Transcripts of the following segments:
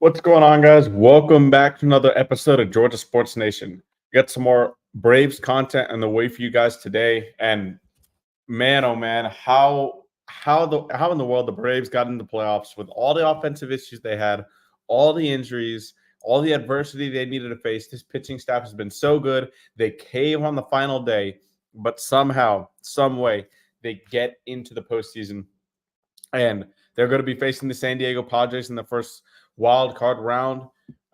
What's going on, guys? Welcome back to another episode of Georgia Sports Nation. We got some more Braves content on the way for you guys today. And man, oh man, how in the world the Braves got into the playoffs with all the offensive issues they had, all the injuries, all the adversity they needed to face. This pitching staff has been so good. They cave on the final day, but somehow, some way, they get into the postseason, and they're going to be facing the San Diego Padres in the first wild card round.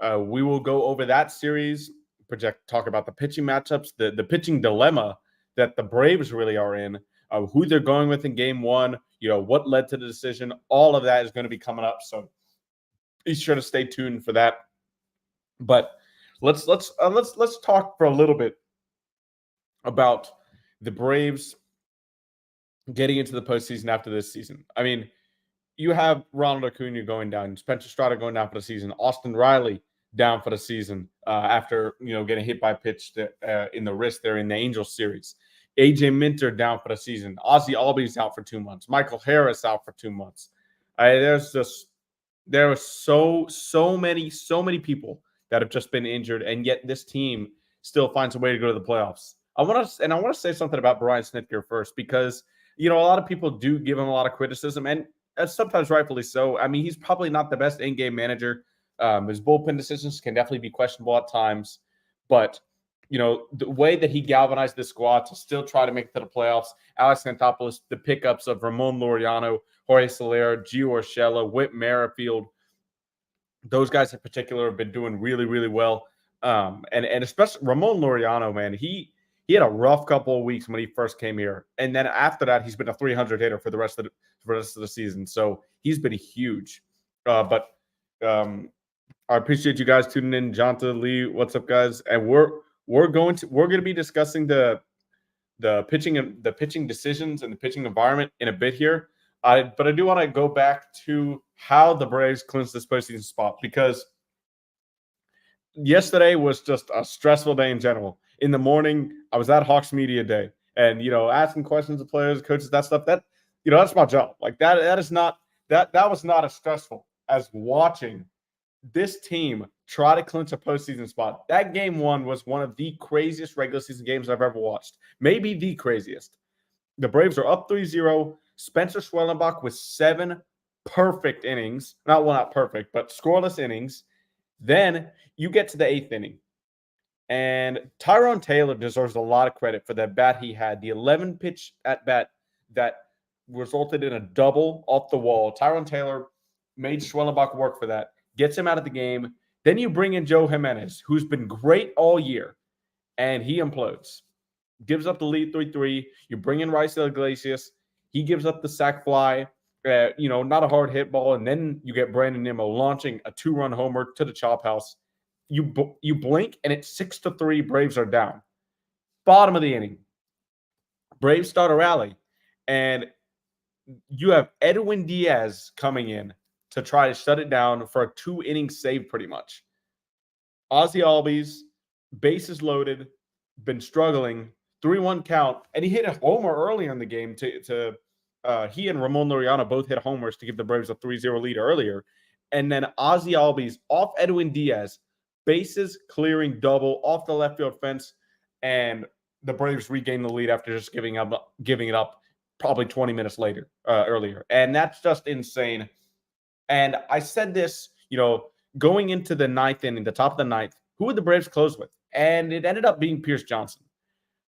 We will go over that series, talk about the pitching matchups, the pitching dilemma that the Braves really are in, who they're going with in Game 1, what led to the decision. All of that is going to be coming up, so be sure to stay tuned for that. But let's talk for a little bit about the Braves getting into the postseason after this season. I mean, you have Ronald Acuna going down, Spencer Strider going down for the season, Austin Riley down for the season after getting hit by a pitch in the wrist there in the Angels series. AJ Minter down for the season. Ozzie Albies out for 2 months. Michael Harris out for 2 months. There are so many people that have just been injured, and yet this team still finds a way to go to the playoffs. I want to say something about Brian Snitker first, because a lot of people do give him a lot of criticism, and sometimes rightfully so. I mean, he's probably not the best in-game manager. His bullpen decisions can definitely be questionable at times, but the way that he galvanized the squad to still try to make it to the playoffs, Alex Anthopoulos, the pickups of Ramon Laureano, Jorge Soler, Gio Urshela, Whit Merrifield, those guys in particular have been doing really, really well. And especially Ramon Laureano, man, he had a rough couple of weeks when he first came here, and then after that, he's been a 300 hitter for the rest of the season. So he's been huge. But I appreciate you guys tuning in. Jonathan Lee, what's up, guys? And we're going to be discussing the pitching decisions and the pitching environment in a bit here. But I do want to go back to how the Braves clinched this postseason spot, because yesterday was just a stressful day in general. In the morning, I was at Hawks Media Day, and asking questions of players, coaches, that stuff. That's my job. Like that is not that was not as stressful as watching this team try to clinch a postseason spot. That Game 1 was one of the craziest regular season games I've ever watched. Maybe the craziest. The Braves are up 3-0. Spencer Schwellenbach with 7 perfect innings. Not perfect, but scoreless innings. Then you get to the 8th inning, and Tyrone Taylor deserves a lot of credit for that bat he had. The 11-pitch at bat that resulted in a double off the wall. Tyrone Taylor made Schwellenbach work for that, gets him out of the game. Then you bring in Joe Jimenez, who's been great all year, and he implodes. Gives up the lead 3-3. You bring in Raisel Iglesias. He gives up the sac fly. Not a hard hit ball. And then you get Brandon Nimmo launching a 2-run homer to the chop house. You blink, and it's 6-3. Braves are down. Bottom of the inning. Braves start a rally, and you have Edwin Diaz coming in to try to shut it down for a 2-inning save, pretty much. Ozzie Albies, bases loaded, been struggling, 3-1 count, and he hit a homer earlier in the game he and Ramon Laureano both hit homers to give the Braves a 3-0 lead earlier. And then Ozzie Albies off Edwin Diaz, bases clearing double off the left field fence, and the Braves regain the lead after just giving it up probably 20 minutes earlier. And that's just insane. And I said this, going into the 9th inning, the top of the 9th, who would the Braves close with? And it ended up being Pierce Johnson.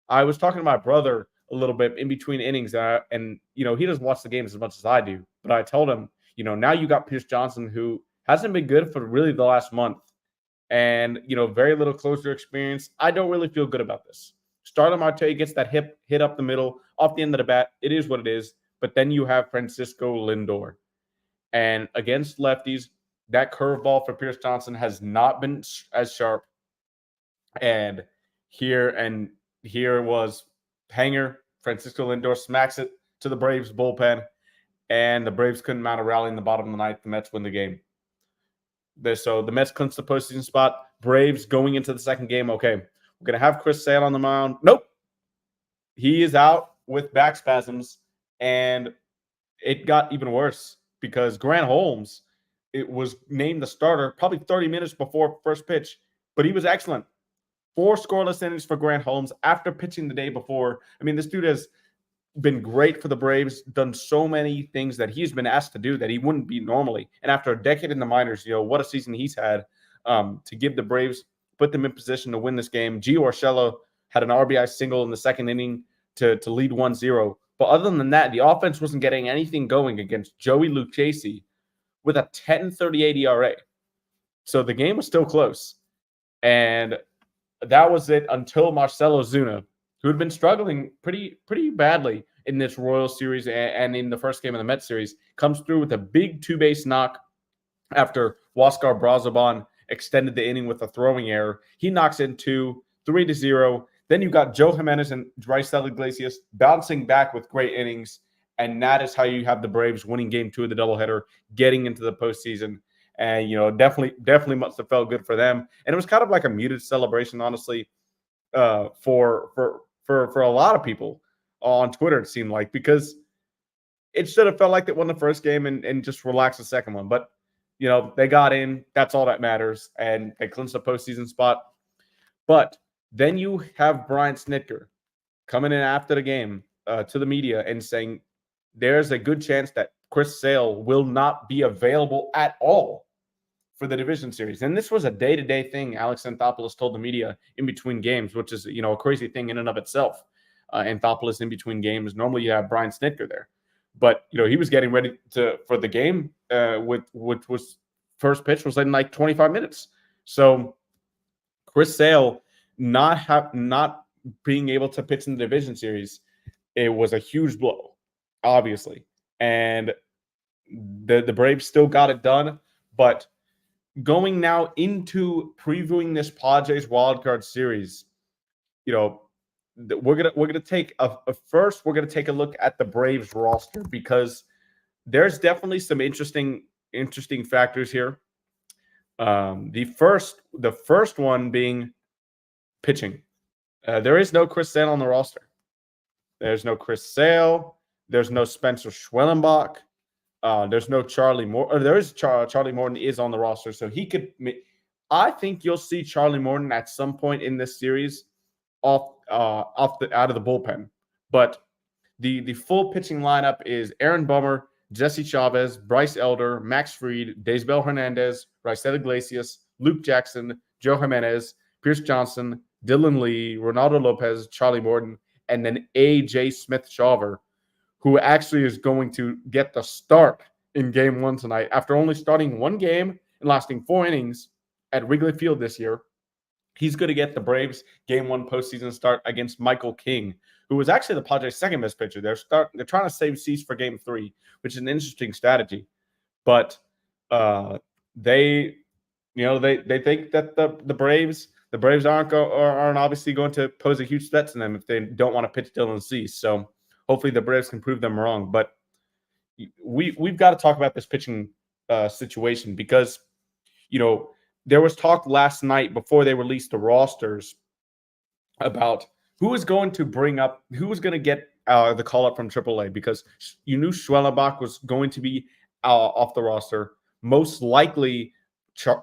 I was talking to my brother a little bit in between innings, and he doesn't watch the games as much as I do. But I told him, now you got Pierce Johnson, who hasn't been good for really the last month, and very little closer experience. I don't really feel good about this. Starling Marte gets that hit up the middle, off the end of the bat. It is what it is. But then you have Francisco Lindor, and against lefties, that curveball for Pierce Johnson has not been as sharp. And here was Hanger. Francisco Lindor smacks it to the Braves bullpen, and the Braves couldn't mount a rally in the bottom of the 9th. The Mets win the game. So the Mets clinch the postseason spot. Braves going into the second game. Okay, we're going to have Chris Sale on the mound. Nope. He is out with back spasms, and it got even worse because Grant Holmes it was named the starter probably 30 minutes before first pitch, but he was excellent. 4 scoreless innings for Grant Holmes after pitching the day before. I mean, this dude has been great for the Braves, done so many things that he's been asked to do that he wouldn't be normally. And after a decade in the minors, what a season he's had to give the Braves, put them in position to win this game. Gio Urshela had an RBI single in the second inning to lead 1-0. But other than that, the offense wasn't getting anything going against Joey Lucchesi with a 10.38 ERA. So the game was still close. And that was it until Marcell Ozuna, who had been struggling pretty badly in this Royals series and in the first game of the Mets series, comes through with a big 2-base knock after Huáscar Brazoban extended the inning with a throwing error. He knocks in 2, 3-0. Then you got Joe Jimenez and Raisel Iglesias bouncing back with great innings, and that is how you have the Braves winning Game 2 of the doubleheader, getting into the postseason. And definitely must have felt good for them. And it was kind of like a muted celebration, honestly, for a lot of people on Twitter, it seemed like, because it should have felt like they won the first game and just relaxed the second one. But they got in. That's all that matters, and they clinched the postseason spot. But then you have Brian Snitker coming in after the game to the media and saying there's a good chance that Chris Sale will not be available at all for the division series. And this was a day-to-day thing Alex Anthopoulos told the media in between games, which is, a crazy thing in and of itself. Anthopoulos in between games. Normally you have Brian Snitker there. But, he was getting ready for the game, which was first pitch was in like 25 minutes. So Chris Sale not being able to pitch in the division series, it was a huge blow, obviously. And the Braves still got it done. But going now into previewing this Padres wildcard series, we're gonna take first. We're gonna take a look at the Braves roster because there's definitely some interesting factors here. The first one being pitching. There is no Chris Sale on the roster. There's no Chris Sale. There's no Spencer Schwellenbach. There's no Charlie Morton. There is Charlie Morton is on the roster, so he could. I think you'll see Charlie Morton at some point in this series out of the bullpen. But the full pitching lineup is Aaron Bummer, Jesse Chavez, Bryce Elder, Max Fried, Daysbel Hernandez, Raisel Iglesias, Luke Jackson, Joe Jimenez, Pierce Johnson, Dylan Lee, Ronaldo Lopez, Charlie Morton, and then A.J. Smith-Shawver, who actually is going to get the start in Game 1 tonight after only starting one game and lasting 4 innings at Wrigley Field this year. He's going to get the Braves Game 1 postseason start against Michael King, who was actually the Padres' second best pitcher. They're trying to save seats for Game 3, which is an interesting strategy. But they think that the Braves aren't obviously going to pose a huge threat to them if they don't want to pitch Dylan Cease. So hopefully the Braves can prove them wrong. But we've got to talk about this pitching situation because, there was talk last night before they released the rosters about who was going to get the call up from AAA, because you knew Schwellenbach was going to be off the roster. Most likely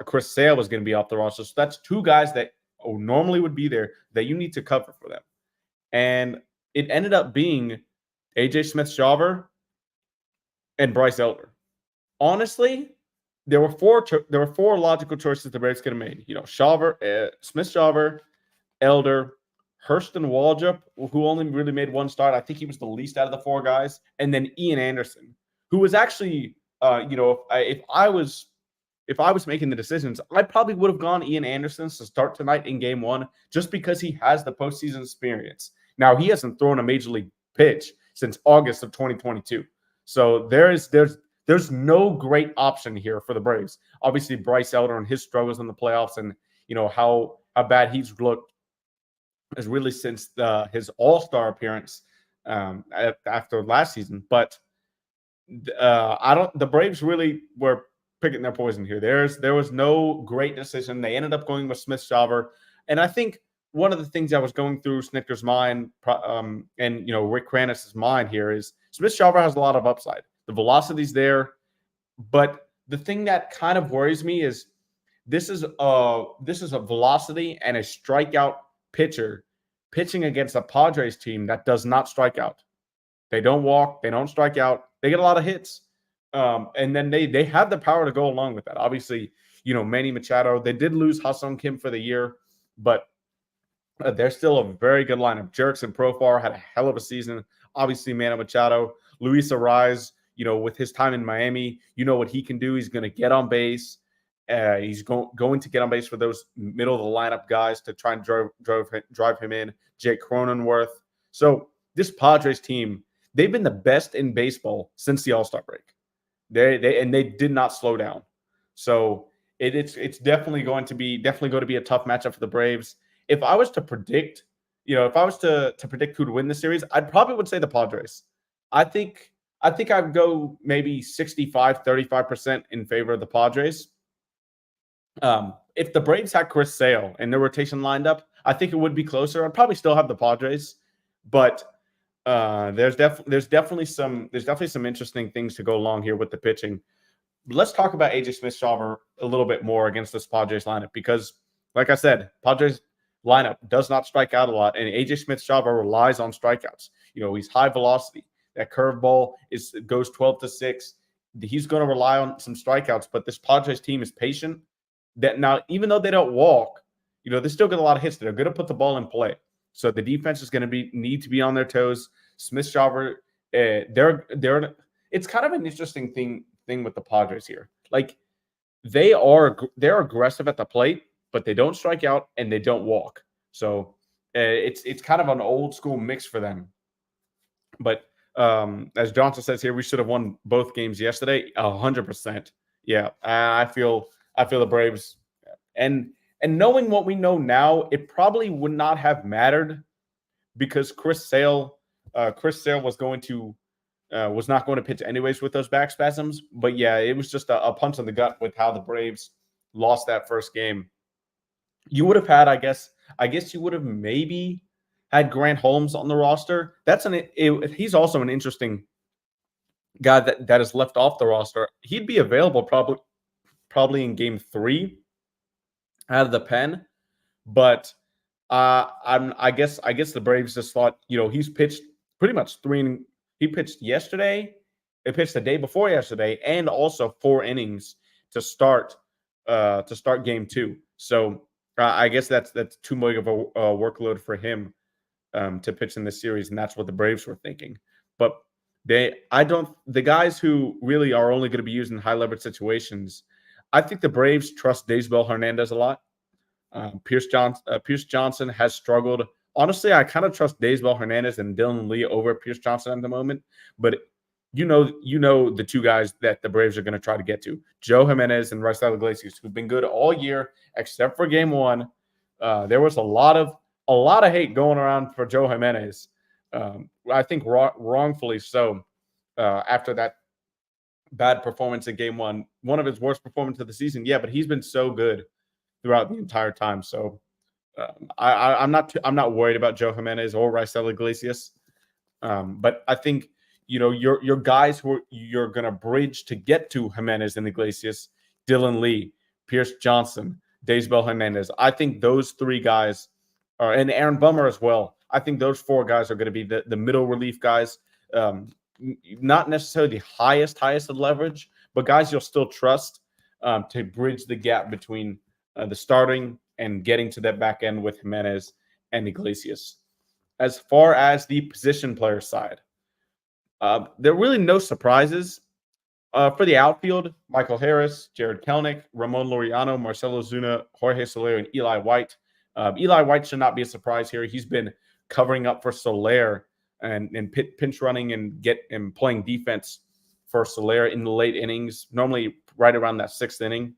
Chris Sale was going to be off the roster. So that's 2 guys that normally would be there that you need to cover for them. And it ended up being A.J. Smith-Shawver and Bryce Elder. Honestly, there were 4 logical choices the Braves could have made. Smith-Shawver, Elder, Hurston Waldrop, who only really made 1 start. I think he was the least out of the 4 guys. And then Ian Anderson, who was actually, if I was making the decisions, I probably would have gone Ian Anderson to start tonight in Game 1 just because he has the postseason experience. Now, he hasn't thrown a major league pitch since August of 2022. So there's no great option here for the Braves. Obviously, Bryce Elder and his struggles in the playoffs and, how bad he's looked is really since his All-Star appearance after last season. But the Braves really were picking their poison here. There was no great decision. They ended up going with Smith-Shawver. And I think one of the things that was going through Snitker's mind and, Rick Kraniz's mind here is Smith-Shawver has a lot of upside. The velocity's there, but the thing that kind of worries me is this is a velocity and a strikeout pitcher pitching against a Padres team that does not strike out. They don't walk, they don't strike out, they get a lot of hits. And then they have the power to go along with that. Obviously, Manny Machado, they did lose Ha-Seong Kim for the year, but they're still a very good lineup. Jurickson Profar had a hell of a season. Obviously, Manny Machado, Luis Arraez, with his time in Miami, what he can do. He's going to get on base. He's going to get on base for those middle of the lineup guys to try and drive him in. Jake Cronenworth. So this Padres team, they've been the best in baseball since the All-Star break. They did not slow down. So it's definitely going to be a tough matchup for the Braves. If I was to predict, if I was to predict who to win the series, I'd probably would say the Padres. I think I'd go maybe 65-35% in favor of the Padres. If the Braves had Chris Sale and their rotation lined up, I think it would be closer. I'd probably still have the Padres, but there's definitely some interesting things to go along here with the pitching. Let's talk about AJ Smith-Shawver a little bit more against this Padres lineup because, like I said, Padres lineup does not strike out a lot, and AJ Smith-Shawver relies on strikeouts. He's high velocity. That curveball goes 12-6. He's going to rely on some strikeouts, but this Padres team is patient. That now, even though they don't walk, they still get a lot of hits. They're going to put the ball in play. So the defense is going to need to be on their toes. Smith-Shawver, it's kind of an interesting thing with the Padres here. Like they're aggressive at the plate, but they don't strike out and they don't walk. So it's kind of an old school mix for them. But as Johnson says here, we should have won both games yesterday. 100%. Yeah, I feel the Braves, and knowing what we know now, it probably would not have mattered because Chris Sale was not going to pitch anyways with those back spasms. But yeah, it was just a punch in the gut with how the Braves lost that first game. You would have had, I guess you would have maybe had Grant Holmes on the roster. He's also an interesting guy that is left off the roster. He'd be available probably in game 3 out of the pen, but I guess the Braves just thought, he's pitched pretty much 3. He pitched yesterday. They pitched the day before yesterday, and also 4 innings to start game 2. So I guess that's too much of a workload for him to pitch in this series, and that's what the Braves were thinking. But the guys who really are only going to be used in high leverage situations, I think the Braves trust Daysbel Hernandez a lot. Pierce Johnson has struggled. Honestly, I kind of trust Daysbel Hernandez and Dylan Lee over Pierce Johnson at the moment. But you know the two guys that the Braves are going to try to get to, Joe Jimenez and Raisel Iglesias, who've been good all year except for game 1. There was a lot of hate going around for Joe Jimenez. I think wrongfully so. After that bad performance in game 1, one of his worst performances of the season. Yeah, but he's been so good throughout the entire time. So I'm not worried about Joe Jimenez or Raisel Iglesias. But I think your guys who you're gonna bridge to get to Jimenez and Iglesias, Dylan Lee, Pierce Johnson, Daysbel Hernandez. I think those 3 guys and Aaron Bummer as well. I think those 4 guys are going to be the middle relief guys. Not necessarily the highest of leverage, but guys you'll still trust to bridge the gap between the starting and getting to that back end with Jimenez and Iglesias. As far as the position player side, there are really no surprises. For the outfield, Michael Harris, Jared Kelenic, Ramon Laureano, Marcelo Zuna, Jorge Soler, and Eli White. Eli White should not be a surprise here. He's been covering up for Soler and pinch running and playing defense for Soler in the late innings, normally right around that 6th inning,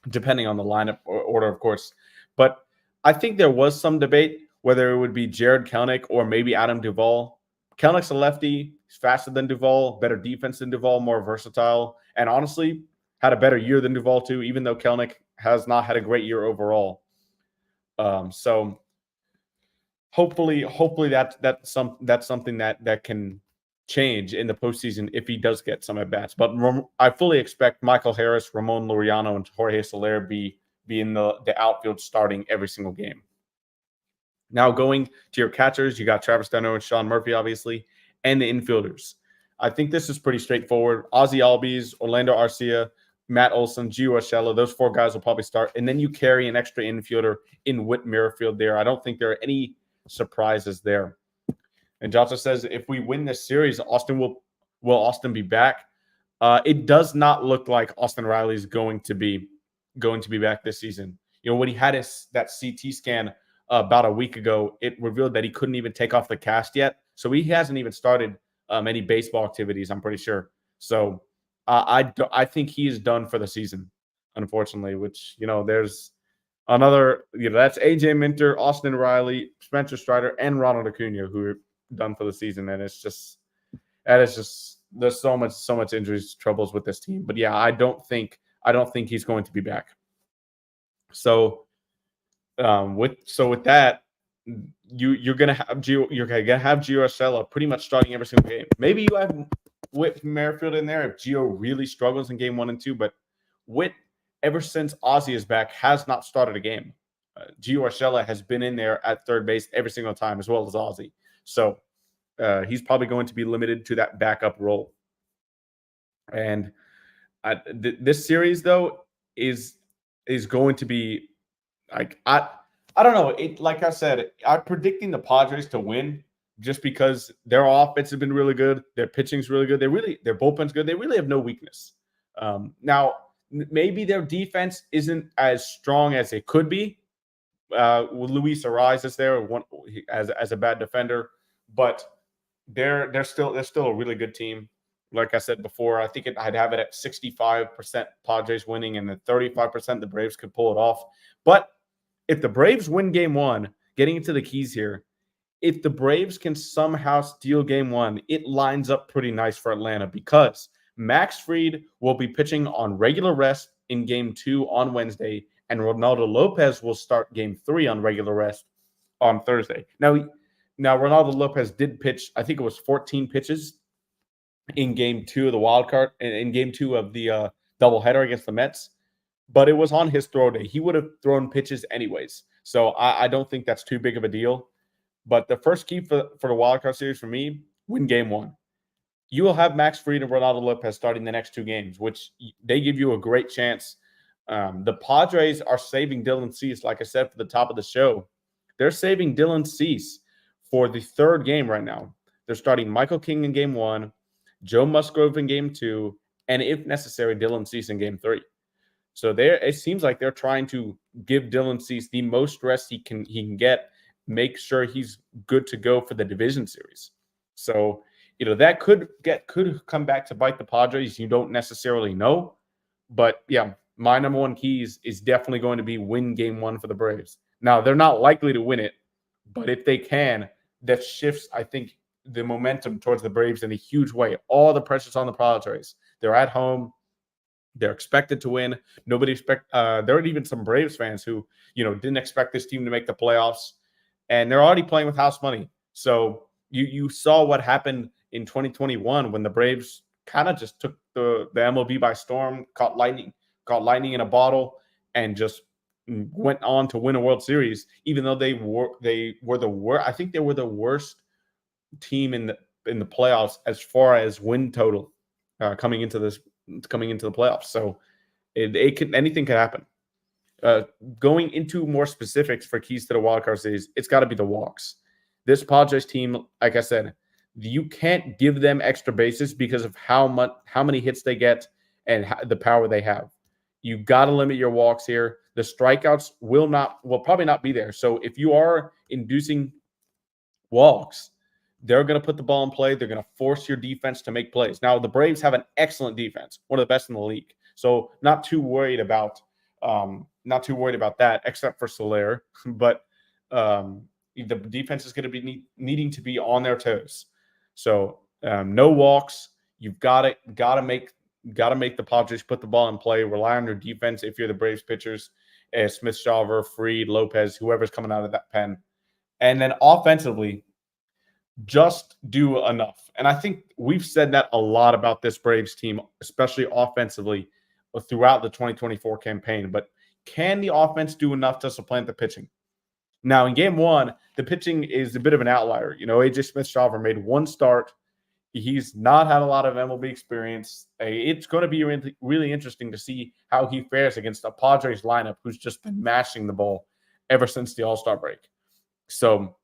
depending on the lineup order, of course. But I think there was some debate whether it would be Jared Kelenic or maybe Adam Duvall. Kelnic's a lefty. He's faster than Duvall, better defense than Duvall, more versatile, and honestly had a better year than Duvall too, even though Kelenic has not had a great year overall. So hopefully that's something that can change in the postseason if he does get some at bats. But I fully expect Michael Harris, Ramon Laureano, and Jorge Soler be in the outfield starting every single game. Now going to your catchers, you got Travis d'Arnaud and Sean Murphy, obviously, and the infielders. I think this is pretty straightforward. Ozzie Albies, Orlando Arcia, Matt Olson, Gio Urshela, those 4 guys will probably start. And then you carry an extra infielder in Whit Merrifield there. I don't think there are any surprises there. And Johnson says, if we win this series, will Austin be back? It does not look like Austin Riley is going to be back this season. You know, when he had that CT scan about a week ago, it revealed that he couldn't even take off the cast yet. So he hasn't even started any baseball activities, I'm pretty sure. So I think he is done for the season, unfortunately, which, you know, there's another, you know, that's AJ Minter, Austin Riley, Spencer Strider, and Ronald Acuna who are done for the season. And it's just, there's so much injuries, troubles with this team. But yeah, I don't think he's going to be back. So with that, you're gonna have Gio Urshela pretty much starting every single game. Maybe you have Whit Merrifield in there if Gio really struggles in game 1 and 2, but Whit, ever since Ozzie is back, has not started a game. Gio Urshela has been in there at third base every single time, as well as Ozzie. So he's probably going to be limited to that backup role. And this series, though, is going to be like I don't know. Like I said, I'm predicting the Padres to win just because their offense has been really good, their pitching's really good, their bullpen's good. They really have no weakness. Now, maybe their defense isn't as strong as it could be. Luis Arraez is there as a bad defender, but they're still a really good team. Like I said before, I think I'd have it at 65% Padres winning, and then 35% the Braves could pull it off. But if the Braves win game 1, getting into the keys here, if the Braves can somehow steal game 1, it lines up pretty nice for Atlanta because Max Fried will be pitching on regular rest in game 2 on Wednesday, and Ronaldo Lopez will start game 3 on regular rest on Thursday. Now Ronaldo Lopez did pitch, I think it was 14 pitches in game 2 of the wild card, in game 2 of the doubleheader against the Mets. But it was on his throw day. He would have thrown pitches anyways. So I don't think that's too big of a deal. But the first key for the wildcard series for me, win game 1. You will have Max Fried and Ronaldo Lopez starting the next 2 games, which they give you a great chance. The Padres are saving Dylan Cease, like I said, for the top of the show. They're saving Dylan Cease for the 3rd game right now. They're starting Michael King in game 1, Joe Musgrove in game 2, and if necessary, Dylan Cease in game 3. So it seems like they're trying to give Dylan Cease the most rest he can get, make sure he's good to go for the division series. So, you know, that could come back to bite the Padres. You don't necessarily know. But yeah, my number 1 keys is definitely going to be win game 1 for the Braves. Now, they're not likely to win it, but if they can, that shifts, I think, the momentum towards the Braves in a huge way. All the pressure's on the Padres. They're at home. They're expected to win. There are even some Braves fans who, you know, didn't expect this team to make the playoffs, and they're already playing with house money. So you saw what happened in 2021 when the Braves kind of just took the MLB by storm, caught lightning in a bottle, and just went on to win a World Series. Even though they were the worst, I think they were the worst team in the playoffs as far as win total coming into the playoffs. So anything could happen. Going into more specifics for keys to the wildcard series, it's got to be the walks. This Padres team, like I said, you can't give them extra bases because of how many hits they get and the power they have. You got to limit your walks here. The strikeouts will probably not be there. So if you are inducing walks, they're going to put the ball in play. They're going to force your defense to make plays. Now, the Braves have an excellent defense, one of the best in the league. So not too worried about that, except for Soler. But the defense is going to be needing to be on their toes. So no walks. You've got to make the Padres put the ball in play. Rely on your defense if you're the Braves pitchers, Smith, Shawver, Fried, Lopez, whoever's coming out of that pen. And then offensively, just do enough. And I think we've said that a lot about this Braves team, especially offensively throughout the 2024 campaign. But can the offense do enough to supplant the pitching? Now, in game one, the pitching is a bit of an outlier. AJ Smith-Shawver made one start. He's not had a lot of MLB experience. It's going to be really interesting to see how he fares against a Padres lineup who's just been mashing the ball ever since the All-Star break. So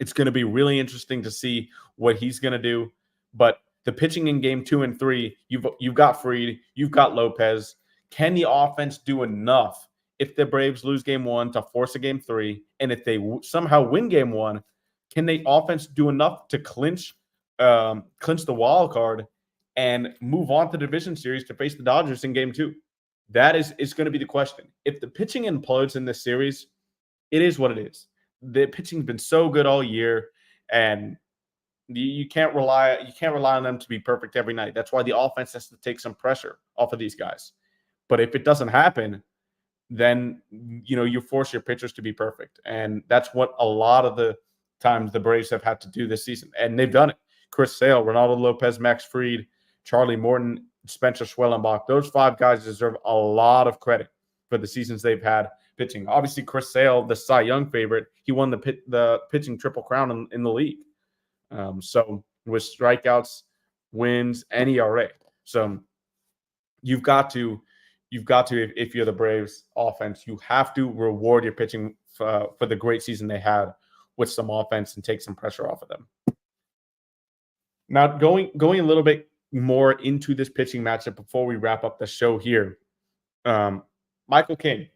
it's going to be really interesting to see what he's going to do. But the pitching in game 2 and 3, you've got Fried, you've got Lopez. Can the offense do enough if the Braves lose game 1 to force a game 3? And if they somehow win game 1, can the offense do enough to clinch the wild card and move on to the division series to face the Dodgers in game 2? That is going to be the question. If the pitching implodes in this series, it is what it is. The pitching's been so good all year, and you can't rely on them to be perfect every night. That's why the offense has to take some pressure off of these guys. But if it doesn't happen, then you force your pitchers to be perfect, and that's what a lot of the times the Braves have had to do this season, and they've done it. Chris Sale, Ronaldo Lopez, Max Fried, Charlie Morton, Spencer Schwellenbach. Those 5 guys deserve a lot of credit for the seasons they've had pitching. Obviously, Chris Sale, the Cy Young favorite, he won the pitching triple crown in the league. So with strikeouts, wins, and ERA. So you've got to, if you're the Braves offense, you have to reward your pitching for the great season they had with some offense and take some pressure off of them. Now, going a little bit more into this pitching matchup before we wrap up the show here. Michael King.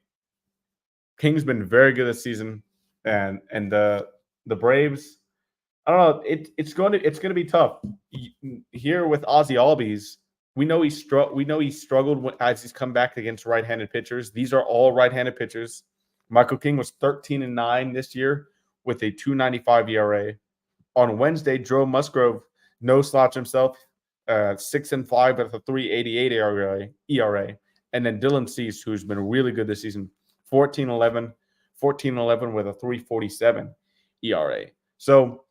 King's been very good this season, and the Braves, I don't know, it's going to be tough here with Ozzie Albies. We know he struggled as he's come back against right-handed pitchers. These are all right-handed pitchers. Michael King was 13-9 this year with a 2.95 ERA. On Wednesday, Joe Musgrove no-slouched himself, 6-5 with a 3.88 ERA. And then Dylan Cease, who's been really good this season, 14-11 with a 3.47 ERA. So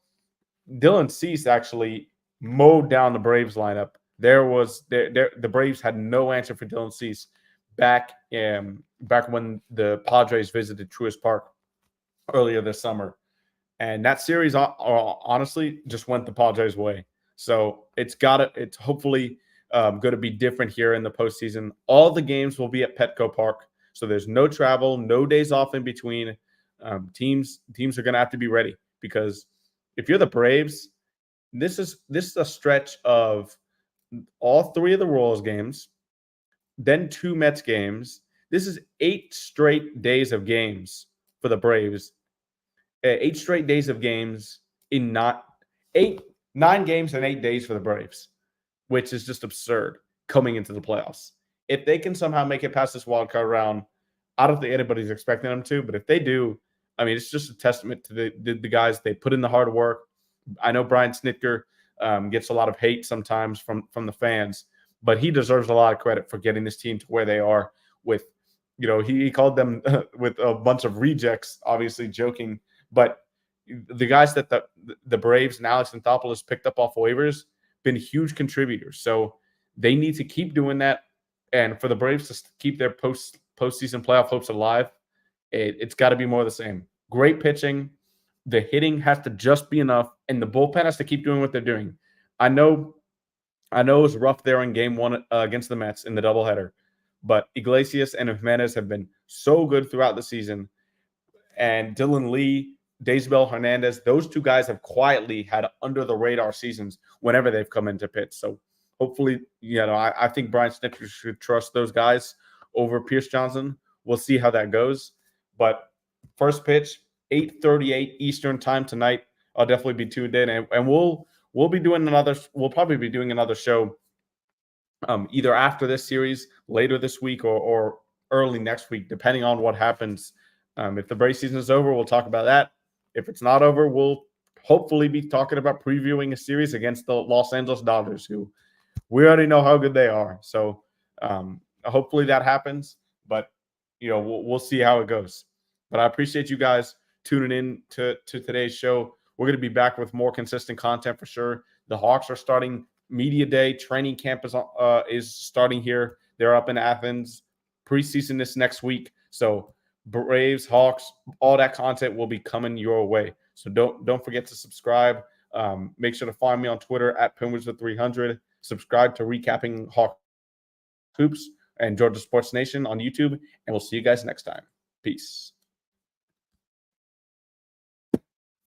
Dylan Cease actually mowed down the Braves lineup. The Braves had no answer for Dylan Cease back when the Padres visited Truist Park earlier this summer. And that series honestly just went the Padres' way. So it's hopefully going to be different here in the postseason. All the games will be at Petco Park. So there's no travel, no days off in between. Teams are going to have to be ready, because if you're the Braves, this is a stretch of all 3 of the Royals games, then 2 Mets games. This is 8 straight days of games for the Braves. 8 straight days of games in 9 games in 8 days for the Braves, which is just absurd coming into the playoffs. If they can somehow make it past this wild card round, I don't think anybody's expecting them to, but if they do, I mean, it's just a testament to the guys. They put in the hard work. I know Brian Snitker gets a lot of hate sometimes from the fans, but he deserves a lot of credit for getting this team to where they are with, he called them with a bunch of rejects, obviously joking, but the guys that the Braves and Alex Anthopoulos picked up off waivers been huge contributors. So they need to keep doing that. And for the Braves to keep their postseason playoff hopes alive, it's got to be more of the same. Great pitching. The hitting has to just be enough, and the bullpen has to keep doing what they're doing. I know it was rough there in game 1 against the Mets in the doubleheader, but Iglesias and Jimenez have been so good throughout the season. And Dylan Lee, Daysbel Hernandez, those 2 guys have quietly had under-the-radar seasons whenever they've come into pitch. So hopefully, I think Brian Snitker should trust those guys over Pierce Johnson. We'll see how that goes. But first pitch, 8:38 Eastern time tonight. I'll definitely be tuned in, and we'll be doing we'll probably be doing another show either after this series, later this week, or early next week, depending on what happens. If the Braves season is over, we'll talk about that. If it's not over, we'll hopefully be talking about previewing a series against the Los Angeles Dodgers, who we already know how good they are. So hopefully that happens, but we'll see how it goes. But I appreciate you guys tuning in to today's show. we're going to be back with more consistent content for sure. The Hawks are starting media day. Training camp is starting here. They're up in Athens. Preseason this next week. So Braves, Hawks, all that content will be coming your way. So don't forget to subscribe. Make sure to find me on Twitter at PinWizard300. Subscribe to Recapping Hawks Hoops and Georgia Sports Nation on YouTube. And we'll see you guys next time. Peace.